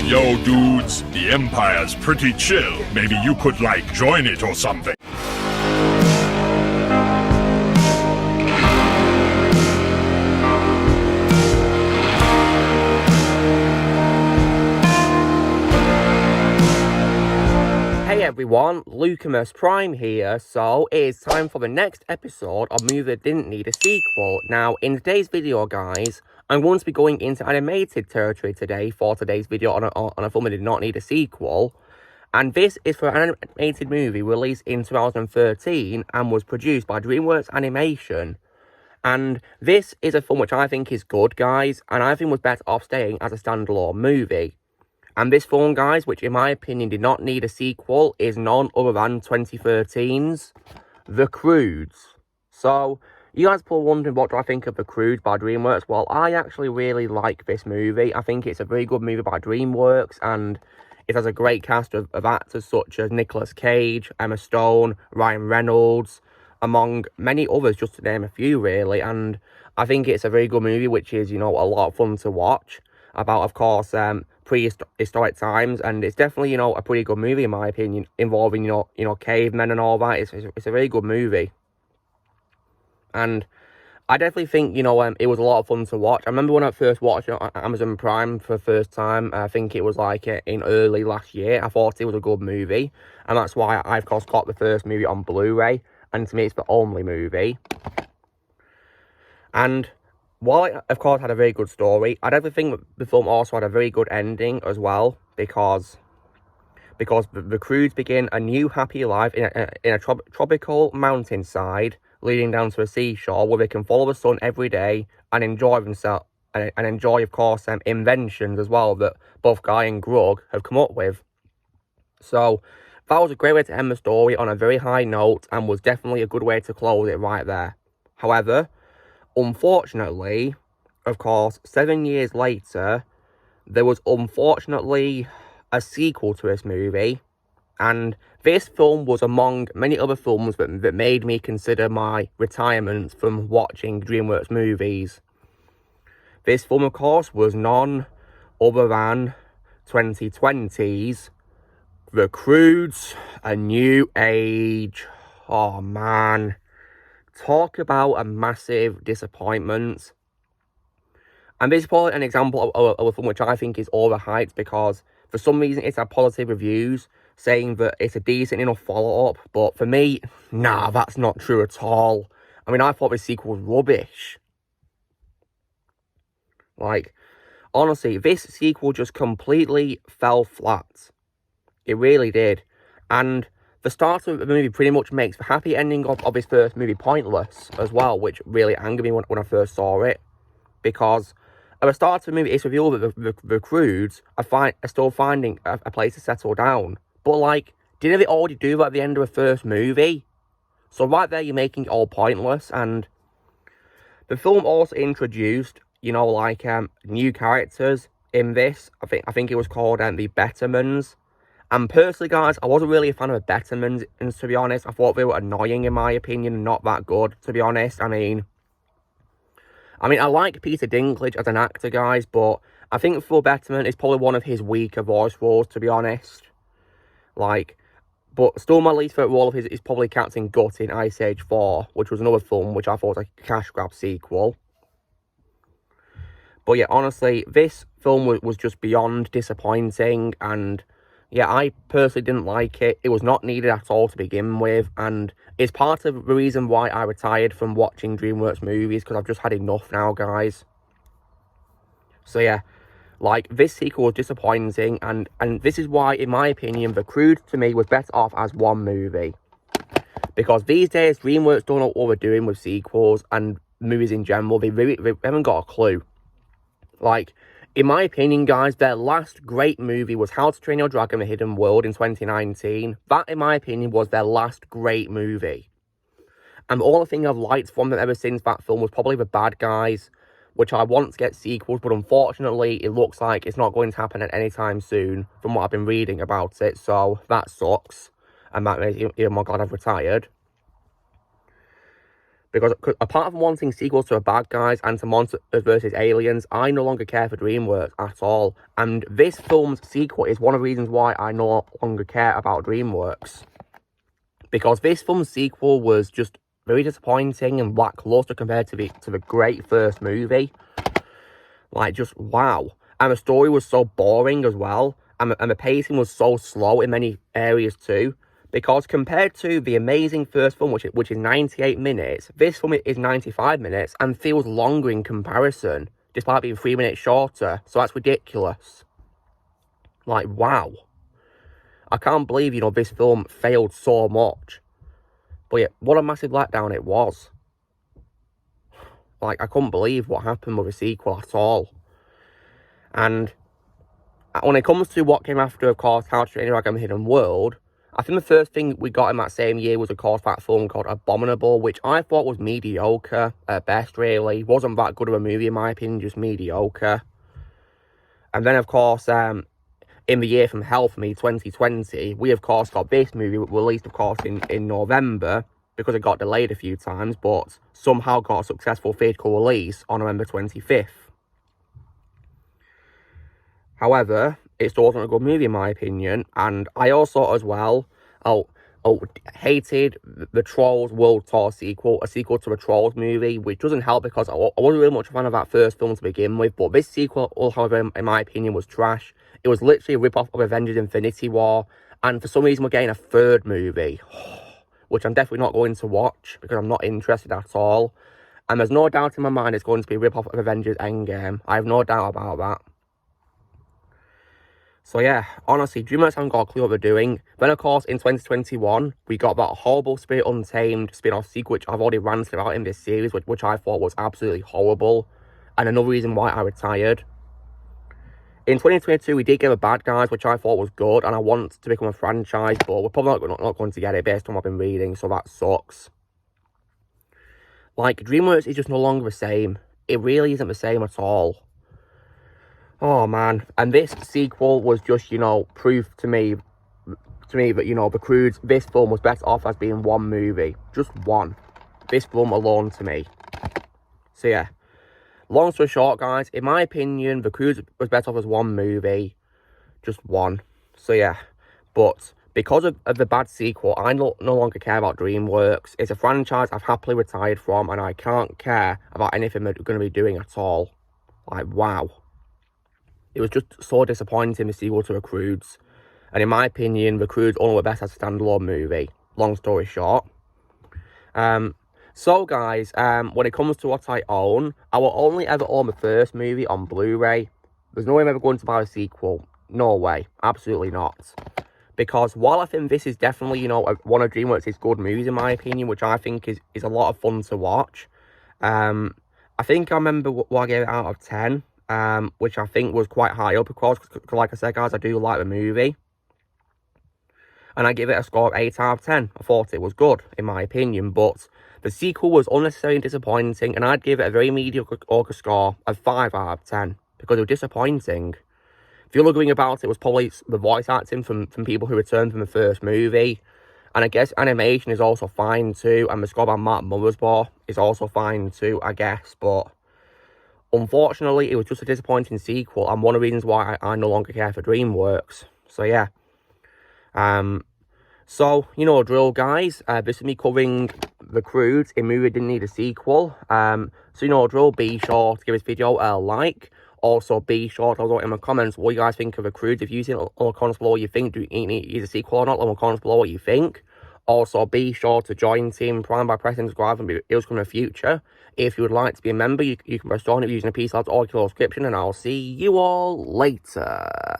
Yo, dudes, the Empire's pretty chill. Maybe you could, like, join it or something. Hey everyone, Lucamus Prime here, so it is time for the next episode of Movie That Didn't Need a Sequel. Now, in today's video, guys, I'm going to be going into animated territory today for today's video on a film that did not need a sequel. And this is for an animated movie released in 2013 and was produced by DreamWorks Animation. And this is a film which I think is good, guys, and I think was better off staying as a standalone movie. And this film, guys, which in my opinion did not need a sequel, is none other than 2013's The Croods. So, you guys are probably wondering what do I think of The Croods by DreamWorks. Well, I actually really like this movie. I think it's a very good movie by DreamWorks, and it has a great cast of actors such as Nicolas Cage, Emma Stone, Ryan Reynolds, among many others, just to name a few, really. And I think it's a very good movie, which is, you know, a lot of fun to watch. About, of course, prehistoric times, and it's definitely, you know, a pretty good movie in my opinion, involving, you know, cavemen and all that. It's a very good movie, and I definitely think, you know, it was a lot of fun to watch. I remember when I first watched it on Amazon Prime for the first time. I think it was like in early last year. I thought it was a good movie, and that's why I, of course, got the first movie on Blu-ray, and to me, it's the only movie. And while it, of course, had a very good story, I definitely think the film also had a very good ending as well, because the Croods begin a new happy life in a tropical mountainside leading down to a seashore where they can follow the sun every day and enjoy themselves, and enjoy, of course, inventions as well that both Guy and Grug have come up with. So that was a great way to end the story on a very high note, and was definitely a good way to close it right there. However, unfortunately, of course, 7 years later, there was unfortunately a sequel to this movie, and this film was among many other films that made me consider my retirement from watching DreamWorks movies. This film, of course, was none other than 2020's The Croods: A New Age. Oh man. Talk about a massive disappointment. And this is probably an example of a film which I think is overhyped, because for some reason it's had positive reviews saying that it's a decent enough follow-up, but for me, nah, that's not true at all. I mean, I thought this sequel was rubbish. Like, honestly, this sequel just completely fell flat. It really did. And the start of the movie pretty much makes the happy ending of his first movie pointless as well, which really angered me when I first saw it. Because at the start of the movie, it's revealed that the Croods are still finding a place to settle down. But, like, didn't they already do that at the end of the first movie? So right there, you're making it all pointless. And the film also introduced, you know, like, new characters in this. I think it was called the Bettermans. And personally, guys, I wasn't really a fan of the Bettermans, and to be honest, I thought they were annoying in my opinion, and not that good, to be honest. I mean, I like Peter Dinklage as an actor, guys, but I think Phil Betterman is probably one of his weaker voice roles, to be honest. Like, but still my least favourite role of his is probably Captain Gut in Ice Age 4, which was another film which I thought was a cash grab sequel. But yeah, honestly, this film was just beyond disappointing, and yeah, I personally didn't like it. It was not needed at all to begin with, and it's part of the reason why I retired from watching DreamWorks movies, because I've just had enough now, guys. So yeah, like, this sequel was disappointing, and this is why, in my opinion, The Croods to me was better off as one movie. Because these days, DreamWorks don't know what they're doing with sequels and movies in general. They haven't got a clue. Like, in my opinion, guys, their last great movie was How to Train Your Dragon: The Hidden World in 2019. That, in my opinion, was their last great movie. And all the thing I've liked from them ever since that film was probably The Bad Guys, which I want to get sequels, but unfortunately, it looks like it's not going to happen at any time soon, from what I've been reading about it, so that sucks, and that makes me even more glad I've retired. Because apart from wanting sequels to the bad guys and to Monsters vs. Aliens, I no longer care for DreamWorks at all. And this film's sequel is one of the reasons why I no longer care about DreamWorks. Because this film's sequel was just very disappointing and lackluster compared to the great first movie. Like, just wow. And the story was so boring as well. And the pacing was so slow in many areas too. Because compared to the amazing first film, which is 98 minutes, this film is 95 minutes and feels longer in comparison, despite being 3 minutes shorter. So that's ridiculous. Like, wow. I can't believe, you know, this film failed so much. But yeah, what a massive letdown it was. Like, I couldn't believe what happened with the sequel at all. And when it comes to what came after, of course, How to Train Your Dragon Hidden World, I think the first thing we got in that same year was, of course, that film called Abominable, which I thought was mediocre at best, really. Wasn't that good of a movie, in my opinion, just mediocre. And then, of course, in the year from hell for me, 2020, we, of course, got this movie released, of course, in November, because it got delayed a few times, but somehow got a successful theatrical release on November 25th. However, it still wasn't a good movie in my opinion, and I also as well hated the Trolls World Tour sequel, a sequel to the Trolls movie, which doesn't help because I wasn't really much a fan of that first film to begin with, but this sequel, however, in my opinion, was trash. It was literally a rip-off of Avengers Infinity War, and for some reason we're getting a third movie, which I'm definitely not going to watch because I'm not interested at all, and there's no doubt in my mind it's going to be a rip-off of Avengers Endgame. I have no doubt about that. So yeah, honestly, DreamWorks haven't got a clue what they're doing. Then of course, in 2021, we got that horrible Spirit Untamed spin-off sequel, which I've already ranted about in this series, which I thought was absolutely horrible. And another reason why I retired. In 2022, we did get The Bad Guys, which I thought was good, and I want to become a franchise, but we're probably not going to get it based on what I've been reading, so that sucks. Like, DreamWorks is just no longer the same. It really isn't the same at all. Oh man, and this sequel was just, you know, proof to me that, you know, the Croods, this film was better off as being one movie. Just one. This film alone to me. So yeah, long story short, guys, in my opinion, the Croods was better off as one movie. Just one. So yeah, but because of the bad sequel, I no longer care about DreamWorks. It's a franchise I've happily retired from, and I can't care about anything they're going to be doing at all. Like, wow. It was just so disappointing, the sequel to The Croods. And in my opinion, The Croods only were best as a standalone movie. Long story short. So guys, when it comes to what I own, I will only ever own the first movie on Blu-ray. There's no way I'm ever going to buy a sequel. No way. Absolutely not. Because while I think this is definitely, you know, one of DreamWorks' good movies in my opinion, which I think is a lot of fun to watch. I think I remember what I gave it out of 10. Which I think was quite high up, of course, because like I said, guys, I do like the movie. And I give it a score of 8 out of 10. I thought it was good, in my opinion, but the sequel was unnecessarily disappointing, and I'd give it a very mediocre score of 5 out of 10, because it was disappointing. The other thing about it was probably the voice acting from people who returned from the first movie, and I guess animation is also fine too, and the score by Matt Mothersbaugh is also fine too, I guess, but unfortunately, it was just a disappointing sequel, and one of the reasons why I no longer care for DreamWorks. So, yeah. So, you know, drill, guys. This is me covering The Croods in movie didn't need a sequel. So, you know, drill, be sure to give this video a like. Also, be sure to tell us in the comments what you guys think of The Croods. If you've seen it, on the comments below what you think. Do you need a sequel or not? Leave in the comments below what you think. Also, be sure to join Team Prime by pressing subscribe and videos coming in the future. If you would like to be a member, you can press join it using a peace out or subscription, and I'll see you all later.